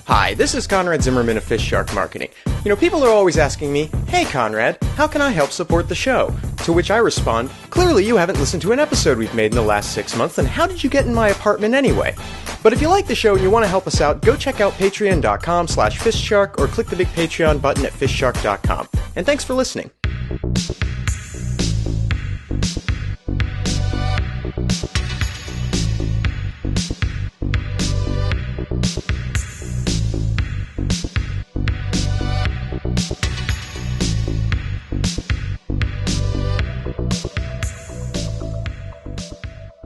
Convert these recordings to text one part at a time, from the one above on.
Hi, this is Conrad Zimmerman of FistShark Marketing. You know, people are always asking me, "Hey Conrad, how can I help support the show?" To which I respond, "Clearly you haven't listened to an episode we've made in the last 6 months, and how did you get in my apartment anyway?" But if you like the show and you want to help us out, go check out patreon.com/FistShark or click the big Patreon button at fistshark.com. And thanks for listening.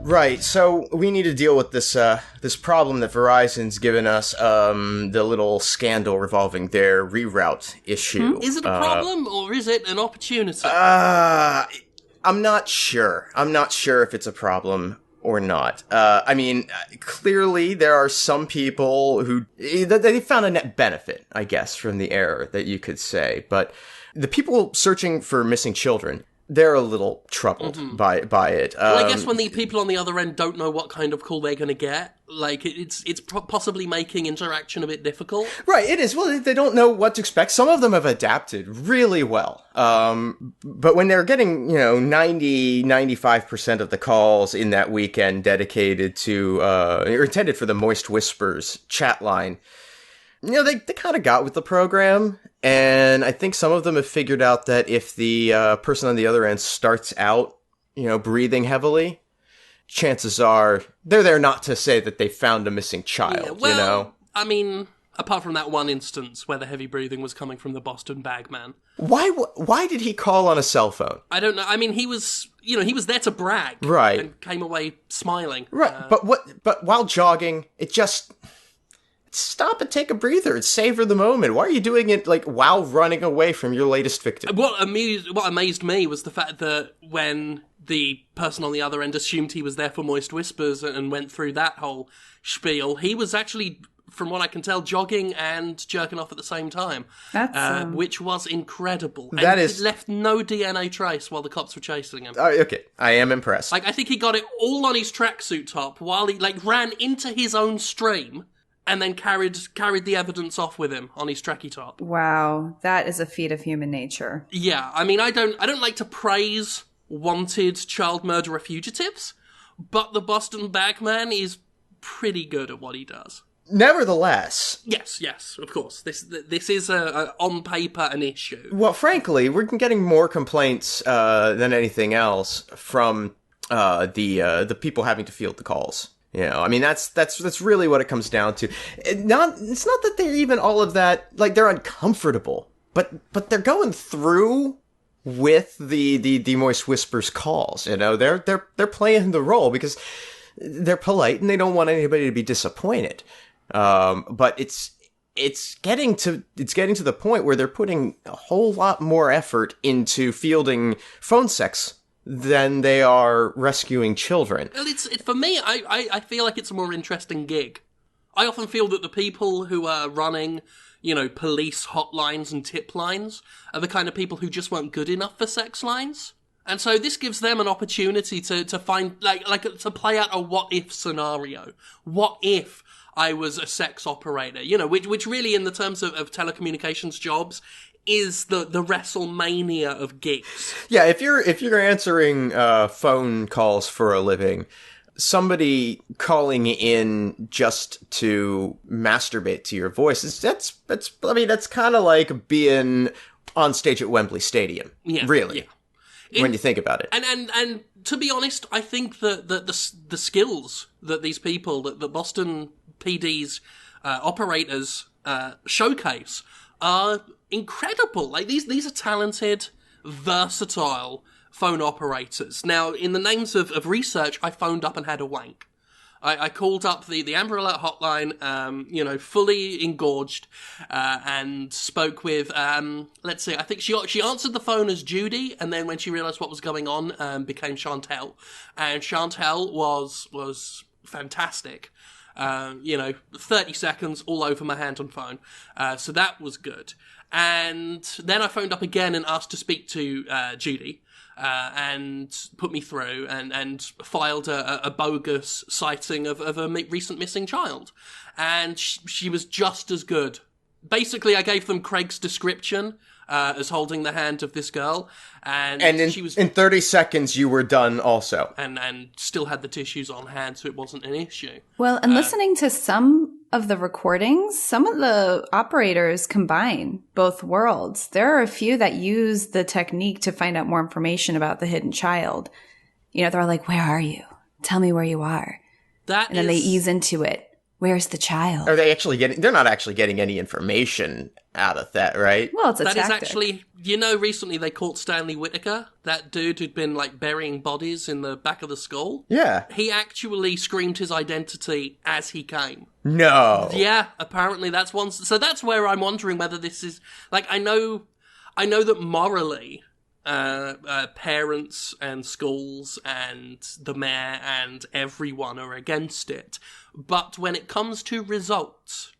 Right, so we need to deal with this this problem that Verizon's given us, the little scandal revolving their reroute issue. Is it a problem, or is it an opportunity? I'm not sure. I'm not sure if it's a problem or not. I mean, clearly there are some people who, they found a net benefit, I guess, from the error, that you could say. But the people searching for missing children, they're a little troubled by it. Well, I guess when the people on the other end don't know what kind of call they're going to get, like, it's possibly making interaction a bit difficult. Right, it is. Well, they don't know what to expect. Some of them have adapted really well. But when they're getting, 95% of the calls in that weekend dedicated to, or intended for the Moist Whispers chat line, they kind of got with the program. And I think some of them have figured out that if the person on the other end starts out, breathing heavily, chances are they're there not to say that they found a missing child, I mean, apart from that one instance where the heavy breathing was coming from the Boston Bagman. Why did he call on a cell phone? I don't know. I mean, he was there to brag. Right. And came away smiling. Right. But while jogging, stop and take a breather and savor the moment. Why are you doing it, while running away from your latest victim? What amazed me was the fact that when the person on the other end assumed he was there for Moist Whispers and went through that whole spiel, he was actually, from what I can tell, jogging and jerking off at the same time. That's which was incredible. That It left no DNA trace while the cops were chasing him. Okay, I am impressed. I think he got it all on his tracksuit top while he, ran into his own stream and then carried the evidence off with him on his tracky top. Wow, that is a feat of human nature. Yeah, I mean, I don't like to praise wanted child murderer fugitives, but the Boston Bagman is pretty good at what he does. Nevertheless... Yes, of course. This is, on paper, an issue. Well, frankly, we're getting more complaints than anything else from the people having to field the calls. I mean, that's really what it comes down to. It's not that they're even all of that, they're uncomfortable, but they're going through with the Moist Whispers calls. They're playing the role because they're polite and they don't want anybody to be disappointed. But it's getting to the point where they're putting a whole lot more effort into fielding phone sex than they are rescuing children. Well, for me, I feel like it's a more interesting gig. I often feel that the people who are running, police hotlines and tip lines are the kind of people who just weren't good enough for sex lines. And so this gives them an opportunity to find, to play out a what-if scenario. What if I was a sex operator? Which really, in the terms of telecommunications jobs, is the WrestleMania of gigs. Yeah, if you're answering phone calls for a living, somebody calling in just to masturbate to your voice, that's kind of like being on stage at Wembley Stadium. Yeah, really. Yeah. When you think about it. And to be honest, I think that the skills that these people, that the Boston PD's operators showcase are incredible. These are talented, versatile phone operators. Now, in the names of research, I phoned up and had a wank. I called up the Amber Alert hotline, fully engorged, and spoke with, let's see, I think she answered the phone as Judy, and then when she realised what was going on, became Chantel. And Chantel was fantastic. 30 seconds all over my hand and phone. So that was good. And then I phoned up again and asked to speak to Judy. And put me through and filed a bogus sighting of a recent missing child. And she was just as good. Basically, I gave them Craig's description as holding the hand of this girl. And in 30 seconds, you were done also. And still had the tissues on hand, so it wasn't an issue. Well, and listening to some of the recordings, some of the operators combine both worlds. There are a few that use the technique to find out more information about the hidden child. They're like, where are you? Tell me where you are. And then they ease into it. Where's the child? Are they actually they're not actually getting any information out of that, right? Well, it's a tactic. That is actually, recently they caught Stanley Whitaker, that dude who'd been, burying bodies in the back of the skull. Yeah. He actually screamed his identity as he came. No. Yeah, apparently that's one. So that's where I'm wondering whether this is, I know that morally, parents and schools and the mayor and everyone are against it. But when it comes to results,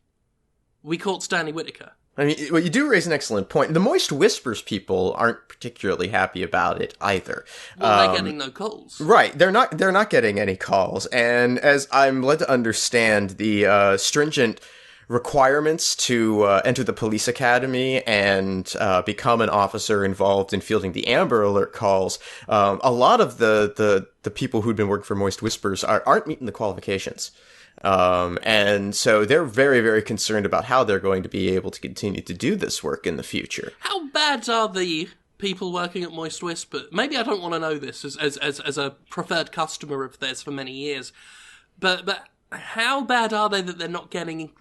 we caught Stanley Whitaker. I mean, well, you do raise an excellent point. The Moist Whispers people aren't particularly happy about it either. Well, they're getting no calls. Right. They're not getting any calls. And as I'm led to understand, the stringent requirements to enter the police academy and become an officer involved in fielding the Amber Alert calls, a lot of the people who'd been working for Moist Whispers aren't meeting the qualifications. And so they're very, very concerned about how they're going to be able to continue to do this work in the future. How bad are the people working at Moist Whisper? Maybe I don't want to know this as a preferred customer of theirs for many years, but how bad are they that they're not getting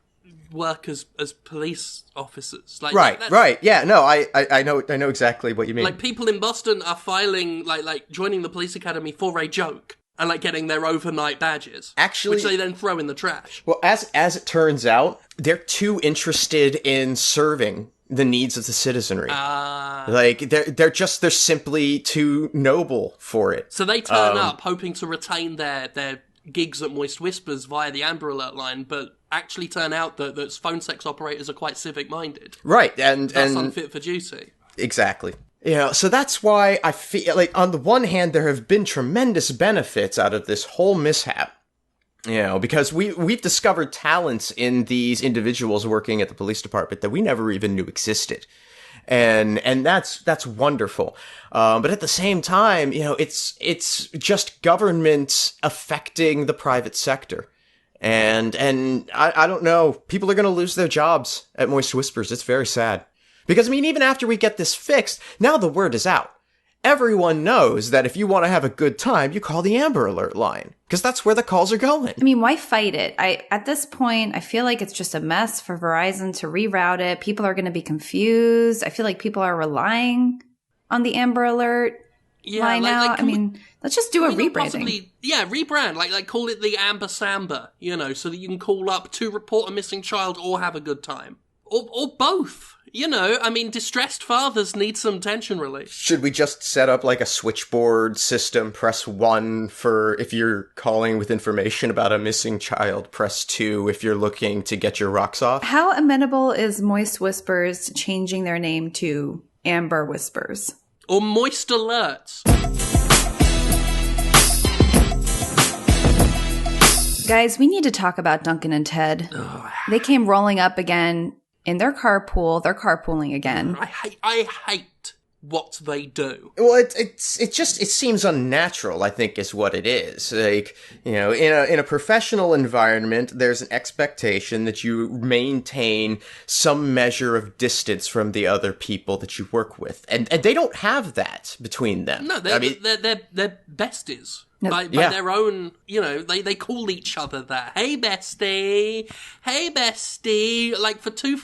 work as police officers? Right. Yeah, no, I know exactly what you mean. People in Boston are filing, joining the police academy for a joke. And getting their overnight badges. Actually, which they then throw in the trash. Well, as it turns out, they're too interested in serving the needs of the citizenry. They're simply too noble for it. So they turn up hoping to retain their gigs at Moist Whispers via the Amber Alert line, but actually turn out that phone sex operators are quite civic-minded. Right, and unfit for duty. Exactly. So that's why I feel on the one hand, there have been tremendous benefits out of this whole mishap. Because we've discovered talents in these individuals working at the police department that we never even knew existed. And that's wonderful. But at the same time, it's just government affecting the private sector. And I don't know, people are going to lose their jobs at Moist Whispers. It's very sad. Because, even after we get this fixed, now the word is out. Everyone knows that if you want to have a good time, you call the Amber Alert line. Because that's where the calls are going. Why fight it? At this point, I feel like it's just a mess for Verizon to reroute it. People are going to be confused. I feel like people are relying on the Amber Alert line now. Let's just do a rebranding. Rebrand. Call it the Amber Samba, so that you can call up to report a missing child or have a good time. Or both. Distressed fathers need some tension relief. Should we just set up a switchboard system? Press 1 for if you're calling with information about a missing child. Press 2 if you're looking to get your rocks off. How amenable is Moist Whispers changing their name to Amber Whispers? Or Moist Alerts. Guys, we need to talk about Duncan and Ted. They came rolling up again. In their carpool, they're carpooling again. I hate what they do. Well, it seems unnatural, I think, is what it is. In a professional environment, there's an expectation that you maintain some measure of distance from the other people that you work with. And they don't have that between them. No, they're besties. By their own, they call each other that. Hey, bestie. Hey, bestie. For two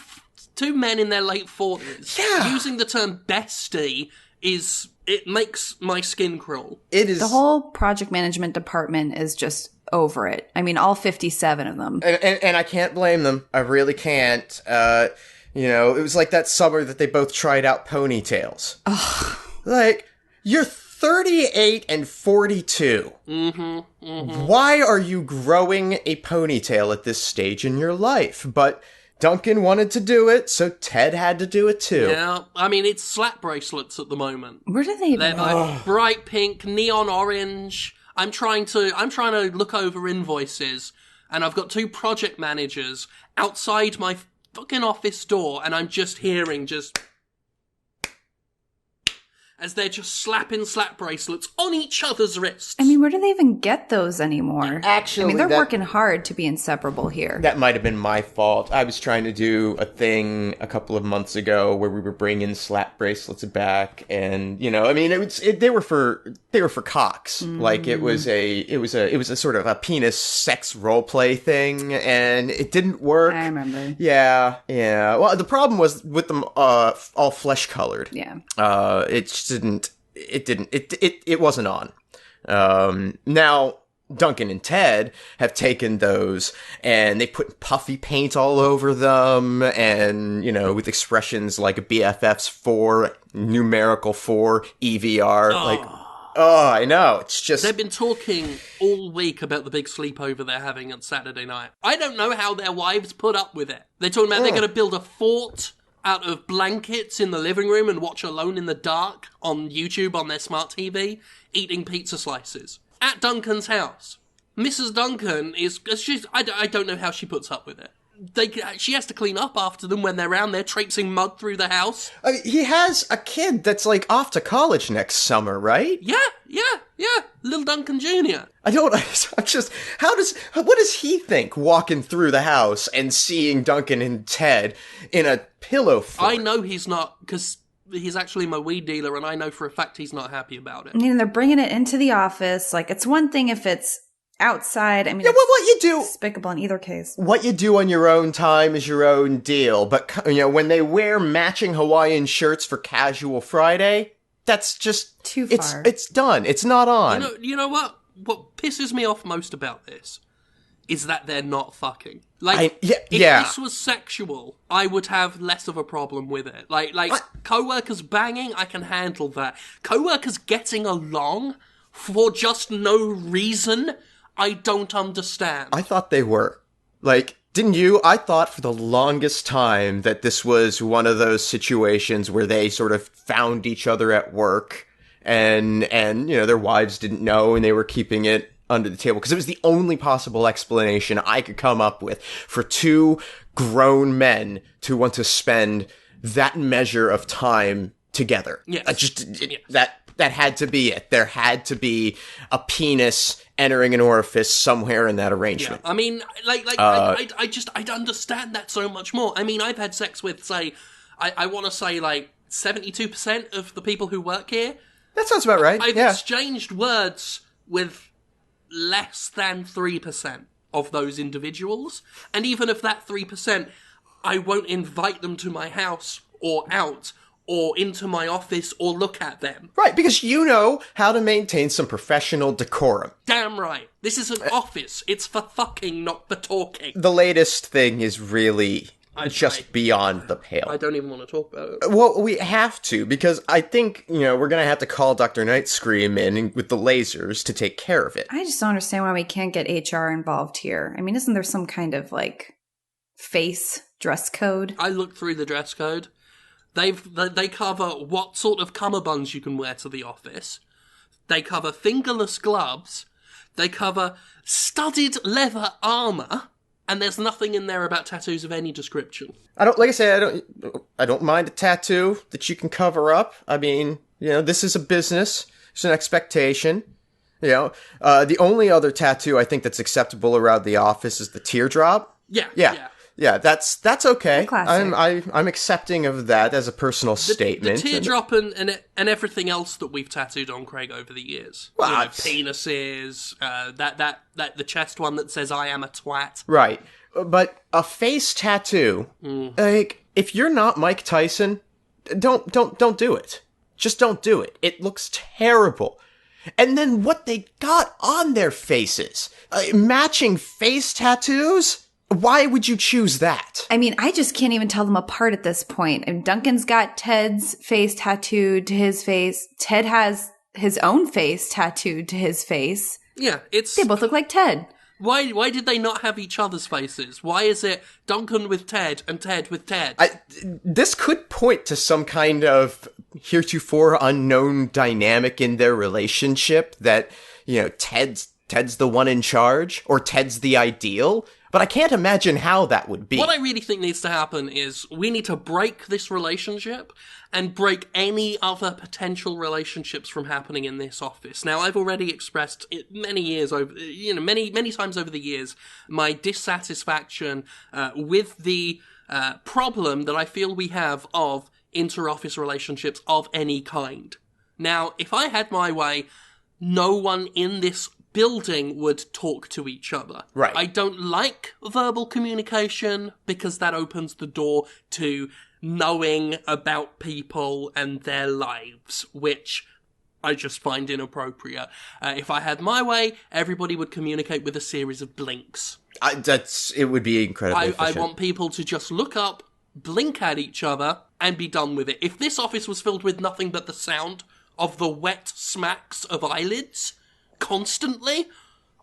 men in their late 40s, using the term bestie it makes my skin crawl. It is. The whole project management department is just over it. All 57 of them. And I can't blame them. I really can't. It was like that summer that they both tried out ponytails. Ugh. You're 38 and 42. Why are you growing a ponytail at this stage in your life? But Duncan wanted to do it, so Ted had to do it too. Yeah, I mean, it's slap bracelets at the moment. Where do they They're like bright pink, neon orange. I'm trying to look over invoices, and I've got 2 project managers outside my fucking office door, and I'm just hearing as they're just slapping slap bracelets on each other's wrists. I mean, where do they even get those anymore? Actually, I mean, they're working hard to be inseparable here. That might have been my fault. I was trying to do a thing a couple of months ago where we were bringing slap bracelets back, and I mean, they were for cocks. Like it was a sort of a penis sex role play thing, and it didn't work. I remember. Yeah. Well, the problem was with them all flesh colored. Yeah. It wasn't on. Now, Duncan and Ted have taken those and they put puffy paint all over them, and, with expressions like BFFs 4, numerical 4, EVR, I know. It's just... They've been talking all week about the big sleepover they're having on Saturday night. I don't know how their wives put up with it. They're talking about they're going to build a fort out of blankets in the living room and watch Alone in the Dark on YouTube on their smart TV, eating pizza slices. At Duncan's house. Mrs. Duncan I don't know how she puts up with it. She has to clean up after them when they're around there traipsing mud through the house. He has a kid that's off to college next summer, right? Yeah. Little Duncan Jr. I'm just, what does he think walking through the house and seeing Duncan and Ted in a pillow fort? I know he's not, because he's actually my weed dealer, and I know for a fact he's not happy about it. I mean, they're bringing it into the office. It's one thing if it's outside. I mean, what you do, despicable in either case. What you do on your own time is your own deal. But when they wear matching Hawaiian shirts for Casual Friday, that's just too far. It's done. It's not on. You know what? What pisses me off most about this is that they're not fucking. If this was sexual, I would have less of a problem with it. Co-workers banging, I can handle that. Co-workers getting along for just no reason, I don't understand. I thought they were. Didn't you? I thought for the longest time that this was one of those situations where they sort of found each other at work and their wives didn't know and they were keeping it under the table, because it was the only possible explanation I could come up with for 2 grown men to want to spend that measure of time together. Yes. That had to be it. There had to be a penis entering an orifice somewhere in that arrangement. Yeah. I mean, I'd understand that so much more. I mean, I've had sex with, say, I want to say 72% of the people who work here. That sounds about right. I've exchanged words with less than 3% of those individuals. And even if that 3%, I won't invite them to my house or out or into my office or look at them. Right, because you know how to maintain some professional decorum. Damn right. This is an office. It's for fucking, not for talking. The latest thing is really just beyond the pale. I don't even want to talk about it. Well, we have to, because I think, we're going to have to call Dr. Nightscream in with the lasers to take care of it. I just don't understand why we can't get HR involved here. I mean, isn't there some kind of, face dress code? I looked through the dress code. They cover what sort of cummerbunds you can wear to the office. They cover fingerless gloves. They cover studded leather armor. And there's nothing in there about tattoos of any description. I don't mind a tattoo that you can cover up. I mean, this is a business. It's an expectation. The only other tattoo I think that's acceptable around the office is the teardrop. Yeah, that's okay. I'm accepting of that as a personal statement. The teardrop and everything else that we've tattooed on Craig over the years. Well, penises, that the chest one that says "I am a twat." Right, but a face tattoo, if you're not Mike Tyson, don't do it. Just don't do it. It looks terrible. And then what they got on their faces, matching face tattoos. Why would you choose that? I mean, I just can't even tell them apart at this point. And Duncan's got Ted's face tattooed to his face. Ted has his own face tattooed to his face. Yeah, They both look like Ted. Why did they not have each other's faces? Why is it Duncan with Ted and Ted with Ted? This could point to some kind of heretofore unknown dynamic in their relationship that, Ted's the one in charge, or Ted's the ideal, but I can't imagine how that would be. What I really think needs to happen is we need to break this relationship and break any other potential relationships from happening in this office. Now, I've already expressed many times over the years, my dissatisfaction with the problem that I feel we have of inter-office relationships of any kind. Now, if I had my way, no one in this building would talk to each other. Right. I don't like verbal communication because that opens the door to knowing about people and their lives, which I just find inappropriate. If I had my way, everybody would communicate with a series of blinks. It would be incredibly efficient. I want people to just look up, blink at each other, and be done with it. If this office was filled with nothing but the sound of the wet smacks of eyelids constantly,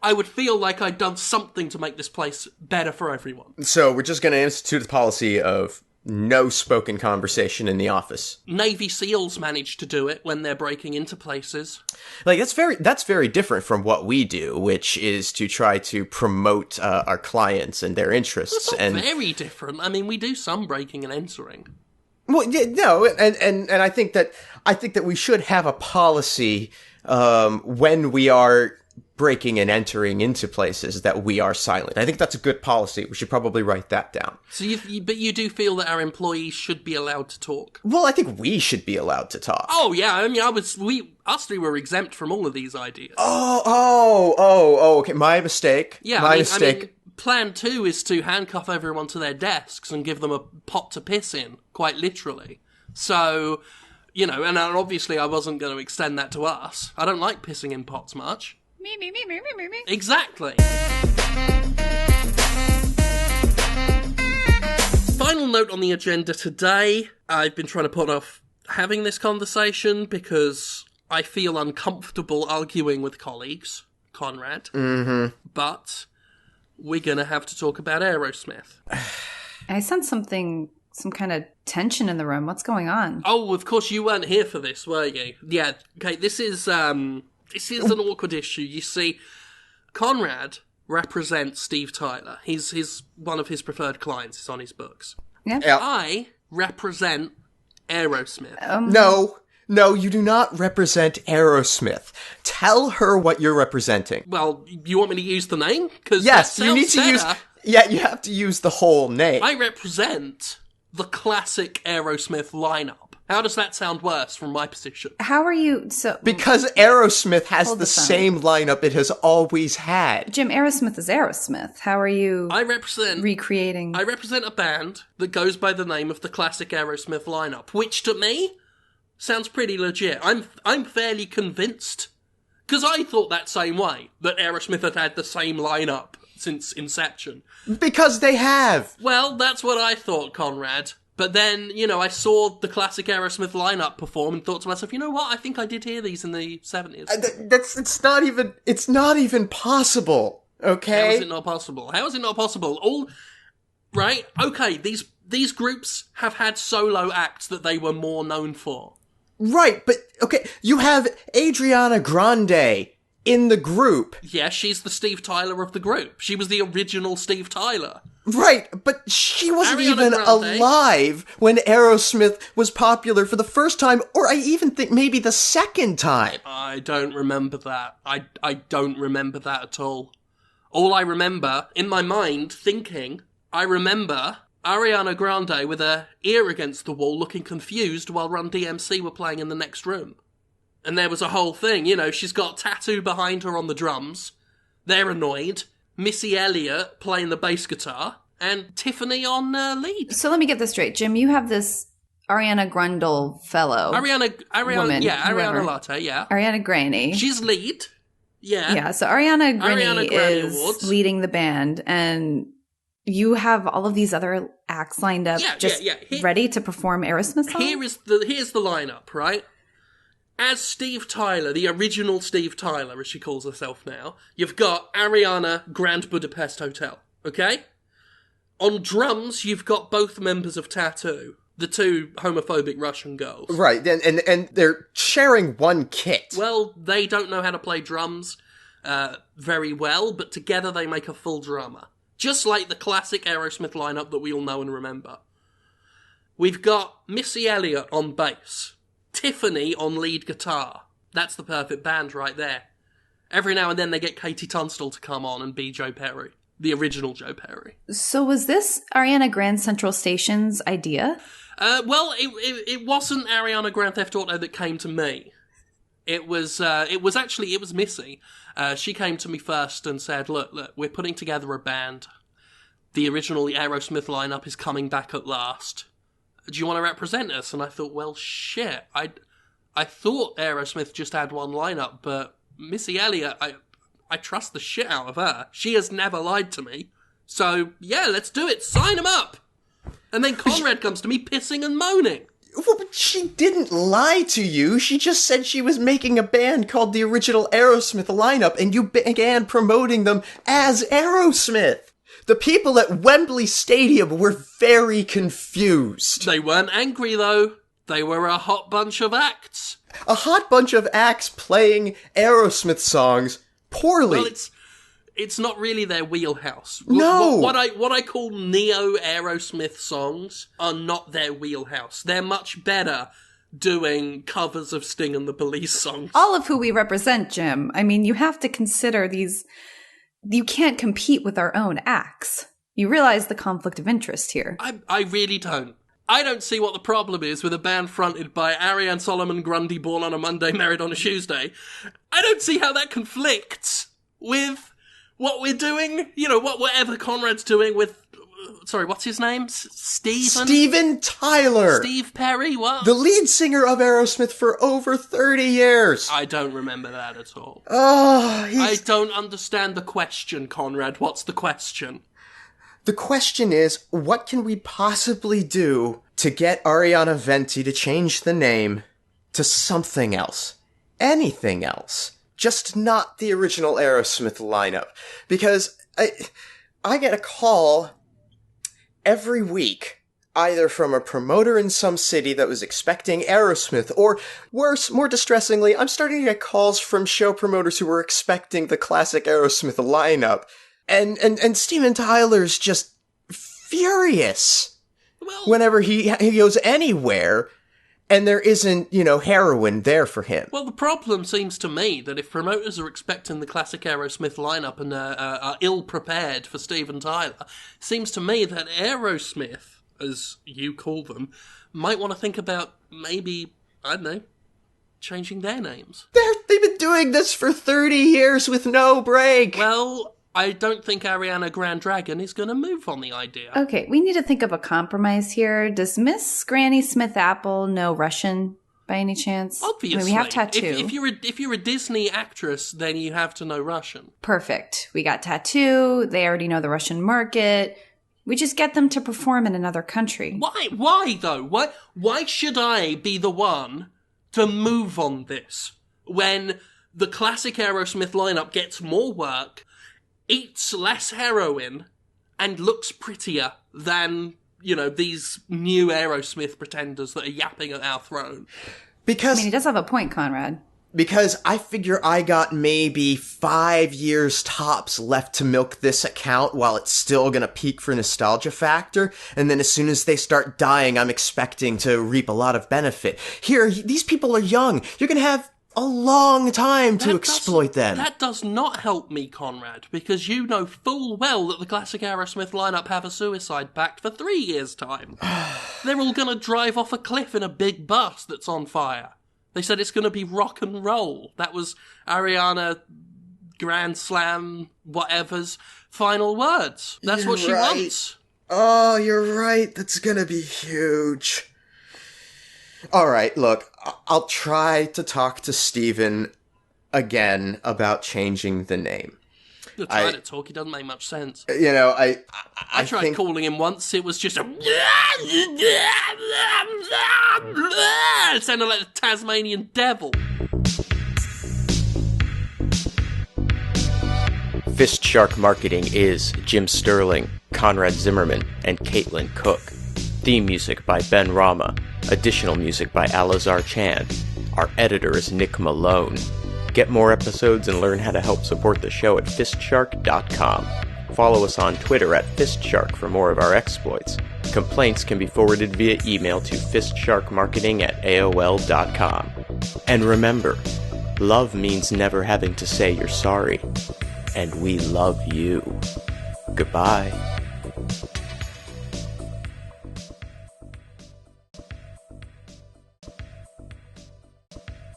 I would feel like I'd done something to make this place better for everyone. So we're just going to institute a policy of no spoken conversation in the office. Navy SEALs manage to do it when they're breaking into places. Like, that's very different from what we do, which is to try to promote our clients and their interests. It's not very different. I mean, we do some breaking and entering. Well, yeah, no, and I think that we should have a policy when we are breaking and entering into places that we are silent. I think that's a good policy. We should probably write that down. So, but you do feel that our employees should be allowed to talk? Well, I think we should be allowed to talk. Oh yeah, I mean, us three were exempt from all of these ideas. Okay, my mistake. Yeah, my mistake. I mean, plan 2 is to handcuff everyone to their desks and give them a pot to piss in, quite literally. So, and obviously I wasn't going to extend that to us. I don't like pissing in pots much. Me. Exactly. Final note on the agenda today. I've been trying to put off having this conversation because I feel uncomfortable arguing with colleagues, Conrad. Mm-hmm. But we're going to have to talk about Aerosmith. I sense some kind of tension in the room. What's going on? Oh, of course you weren't here for this, were you? Yeah, okay, this is an awkward issue. You see, Conrad represents Steve Tyler. He's one of his preferred clients. It's on his books. Yeah. I represent Aerosmith. No, you do not represent Aerosmith. Tell her what you're representing. Well, you want me to use the name? Yes, you need to use... Yeah, you have to use the whole name. I represent the classic Aerosmith lineup. How does that sound worse from my position? How are you... Because Aerosmith has the same lineup it has always had. Jim, Aerosmith is Aerosmith. How are you recreating... I represent a band that goes by the name of the classic Aerosmith lineup, which to me sounds pretty legit. I'm fairly convinced, because I thought that same way, that Aerosmith had the same lineup since inception. Because they have. Well, that's what I thought, Conrad. But then, I saw the classic Aerosmith lineup perform and thought to myself, you know what? I think I did hear these in the 70s. It's not even possible. Okay? How is it not possible? Right? Okay, these groups have had solo acts that they were more known for. Right, but, okay, you have Adriana Grande in the group. Yeah, she's the Steve Tyler of the group. She was the original Steve Tyler. Right, but she wasn't Ariana even Grande. alive when Aerosmith was popular for the first time, or I even think maybe the second time. I don't remember that. I don't remember that at all. All I remember, in my mind, thinking, I remember Ariana Grande with her ear against the wall looking confused while Run DMC were playing in the next room. And there was a whole thing, she's got a tattoo behind her on the drums. They're annoyed. Missy Elliott playing the bass guitar. And Tiffany on lead. So let me get this straight. Jim, you have this Ariana Grundle fellow. Ariana, yeah, Ariana Latte, yeah. Ariana Grande. She's lead. Yeah. Yeah, so Ariana Grande is Awards. leading the band, and you have all of these other acts lined up ready to perform Aerosmith songs? Here's the lineup, right? as Steve Tyler, the original Steve Tyler, as she calls herself now, you've got Ariana Grand Budapest Hotel, okay? On drums, you've got both members of Tattoo, the two homophobic Russian girls. Right, and they're sharing one kit. Well, they don't know how to play drums very well, but together they make a full drummer. Just like the classic Aerosmith lineup that we all know and remember. We've got Missy Elliott on bass, Tiffany on lead guitar. That's the perfect band right there. Every now and then they get Katie Tunstall to come on and be Joe Perry. The original Joe Perry. So was this Ariana Grande Central Station's idea? Well, it wasn't Ariana Grand Theft Auto that came to me. It was Missy. She came to me first and said, look, we're putting together a band. The original Aerosmith lineup is coming back at last. Do you want to represent us? And I thought, well, shit. I thought Aerosmith just had one lineup, but Missy Elliott, I trust the shit out of her. She has never lied to me. So, yeah, let's do it. Sign him up. And then Conrad comes to me pissing and moaning. Well, but she didn't lie to you. She just said she was making a band called the original Aerosmith lineup, and you began promoting them as Aerosmith. The people at Wembley Stadium were very confused. They weren't angry, though. They were a hot bunch of acts. A hot bunch of acts playing Aerosmith songs poorly. Well, it's not really their wheelhouse. No! What I call neo-Aerosmith songs are not their wheelhouse. They're much better doing covers of Sting and the Police songs. All of who we represent, Jim. I mean, you have to consider these... You can't compete with our own acts. You realize the conflict of interest here. I really don't. I don't see what the problem is with a band fronted by Ariane Solomon Grundy, born on a Monday, married on a Tuesday. I don't see how that conflicts with what we're doing, whatever Conrad's doing with, sorry, what's his name? Steven Tyler. Steve Perry, what? The lead singer of Aerosmith for over 30 years. I don't remember that at all. Oh, I don't understand the question, Conrad. What's the question? The question is, what can we possibly do to get Ariana Venti to change the name to something else? Anything else. Just not the original Aerosmith lineup. Because I get a call every week, either from a promoter in some city that was expecting Aerosmith, or worse, more distressingly, I'm starting to get calls from show promoters who were expecting the classic Aerosmith lineup. And Steven Tyler's just furious whenever he goes anywhere and there isn't, heroin there for him. Well, the problem seems to me that if promoters are expecting the classic Aerosmith lineup and are ill-prepared for Steven Tyler, seems to me that Aerosmith, as you call them, might want to think about maybe, I don't know, changing their names. They've been doing this for 30 years with no break. Well, I don't think Ariana Grand Dragon is going to move on the idea. Okay, we need to think of a compromise here. Does Miss Granny Smith Apple know Russian by any chance? Obviously. I mean, we have Tattoo. If you're a Disney actress, then you have to know Russian. Perfect. We got Tattoo. They already know the Russian market. We just get them to perform in another country. Why though? Why should I be the one to move on this when the classic Aerosmith lineup gets more work, eats less heroin, and looks prettier than, these new Aerosmith pretenders that are yapping at our throne? Because he does have a point, Conrad. Because I figure I got maybe 5 years tops left to milk this account while it's still gonna peak for nostalgia factor, and then as soon as they start dying, I'm expecting to reap a lot of benefit. Here, these people are young. You're gonna have a long time to exploit them. That does not help me, Conrad, because you know full well that the classic Aerosmith lineup have a suicide pact for 3 years' time. They're all going to drive off a cliff in a big bus that's on fire. They said it's going to be rock and roll. That was Ariana Grand Slam whatever's final words. That's what she wants. Oh, you're right. That's going to be huge. All right, look, I'll try to talk to Steven again about changing the name. You're trying to talk, it doesn't make much sense. I tried calling him once, it was just a... It sounded like the Tasmanian devil. FistShark Marketing is Jim Sterling, Conrad Zimmerman, and Caitlin Cook. Theme music by Ben Rama. Additional music by Alazar Chan. Our editor is Nick Malone. Get more episodes and learn how to help support the show at FistShark.com. Follow us on Twitter at FistShark for more of our exploits. Complaints can be forwarded via email to fistsharkmarketing@aol.com. And remember, love means never having to say you're sorry. And we love you. Goodbye.